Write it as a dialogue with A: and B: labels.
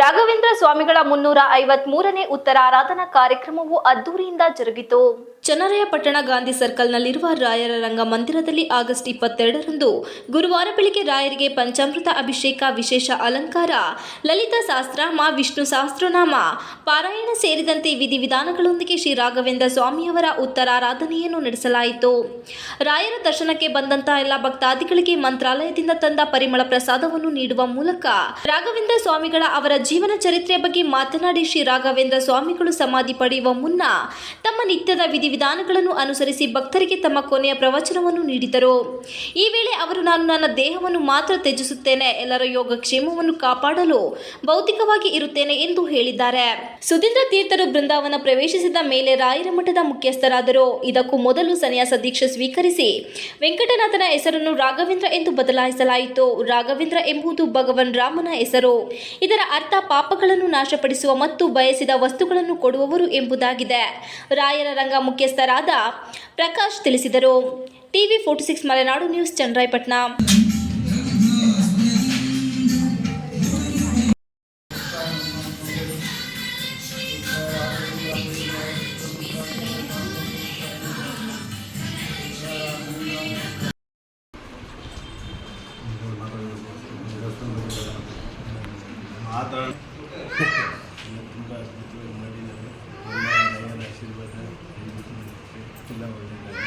A: ರಾಘವೇಂದ್ರ ಸ್ವಾಮಿಗಳ 353ನೇ ಉತ್ತರಾರಾಧನಾ ಕಾರ್ಯಕ್ರಮವು ಅದ್ದೂರಿಯಿಂದ ಜರುಗಿತು. ಚನ್ನರಾಯಪಟ್ಟಣ ಗಾಂಧಿ ಸರ್ಕಲ್ನಲ್ಲಿರುವ ರಾಯರ ರಂಗ ಮಂದಿರದಲ್ಲಿ ಆಗಸ್ಟ್ 22ರಂದು ಗುರುವಾರ ಬೆಳಿಗ್ಗೆ ರಾಯರಿಗೆ ಪಂಚಾಮೃತ ಅಭಿಷೇಕ, ವಿಶೇಷ ಅಲಂಕಾರ, ಲಲಿತಾ ಸಹಸ್ರನಾಮ, ವಿಷ್ಣು ಸಹಸ್ರನಾಮ ಪಾರಾಯಣ ಸೇರಿದಂತೆ ವಿಧಿವಿಧಾನಗಳೊಂದಿಗೆ ಶ್ರೀ ರಾಘವೇಂದ್ರ ಸ್ವಾಮಿಯವರ ಉತ್ತರಾರಾಧನೆಯನ್ನು ನಡೆಸಲಾಯಿತು. ರಾಯರ ದರ್ಶನಕ್ಕೆ ಬಂದಂತಹ ಎಲ್ಲ ಭಕ್ತಾದಿಗಳಿಗೆ ಮಂತ್ರಾಲಯದಿಂದ ತಂದ ಪರಿಮಳ ಪ್ರಸಾದವನ್ನು ನೀಡುವ ಮೂಲಕ ರಾಘವೇಂದ್ರ ಸ್ವಾಮಿಗಳ ಅವರ ಜೀವನ ಚರಿತ್ರೆಯ ಬಗ್ಗೆ ಮಾತನಾಡಿ, ಶ್ರೀ ರಾಘವೇಂದ್ರ ಸ್ವಾಮಿಗಳು ಸಮಾಧಿ ಪಡೆಯುವ ಮುನ್ನ ತಮ್ಮ ನಿತ್ಯದ ವಿಧಿವಿಧಾನಗಳನ್ನು ಅನುಸರಿಸಿ ಭಕ್ತರಿಗೆ ತಮ್ಮ ಕೊನೆಯ ಪ್ರವಚನವನ್ನು ನೀಡಿದರು. ಈ ವೇಳೆ ಅವರು, ನಾನು ನನ್ನ ದೇಹವನ್ನು ಮಾತ್ರ ತ್ಯಜಿಸುತ್ತೇನೆ, ಎಲ್ಲರ ಯೋಗಕ್ಷೇಮವನ್ನು ಕಾಪಾಡಲು ಭೌತಿಕವಾಗಿ ಇರುತ್ತೇನೆ ಎಂದು ಹೇಳಿದ್ದಾರೆ. ಸುಧೀಂದ್ರ ತೀರ್ಥರು ಬೃಂದಾವನ ಪ್ರವೇಶಿಸಿದ ಮೇಲೆ ರಾಯರ ಮಠದ ಮುಖ್ಯಸ್ಥರಾದರು. ಇದಕ್ಕೂ ಮೊದಲು ಸನ್ಯಾಸ ದೀಕ್ಷೆ ಸ್ವೀಕರಿಸಿ ವೆಂಕಟನಾಥನ ಹೆಸರನ್ನು ರಾಘವೇಂದ್ರ ಎಂದು ಬದಲಾಯಿಸಲಾಯಿತು. ರಾಘವೇಂದ್ರ ಎಂಬುದು ಭಗವಾನ್ ರಾಮನ ಹೆಸರು. ಇದರ ಅರ್ಥ ಪಾಪಗಳನ್ನು ನಾಶಪಡಿಸುವ ಮತ್ತು ಬಯಸಿದ ವಸ್ತುಗಳನ್ನು ಕೊಡುವವರು ಎಂಬುದಾಗಿದೆ. ರಾಯರ ರಂಗ ಮುಖ್ಯಸ್ಥರಾದ ಪ್ರಕಾಶ್ ತಿಳಿಸಿದರು. TV 46 Malenadu news, Channarayapatna.
B: ತುಂಬ ಅದ್ಭುತವಾಗಿ ಮಾಡಿದ್ದಾರೆ. ಎಲ್ಲ ಆಶೀರ್ವಾದ ಎಲ್ಲ ಒಳ್ಳೆಯದಾಗಿ.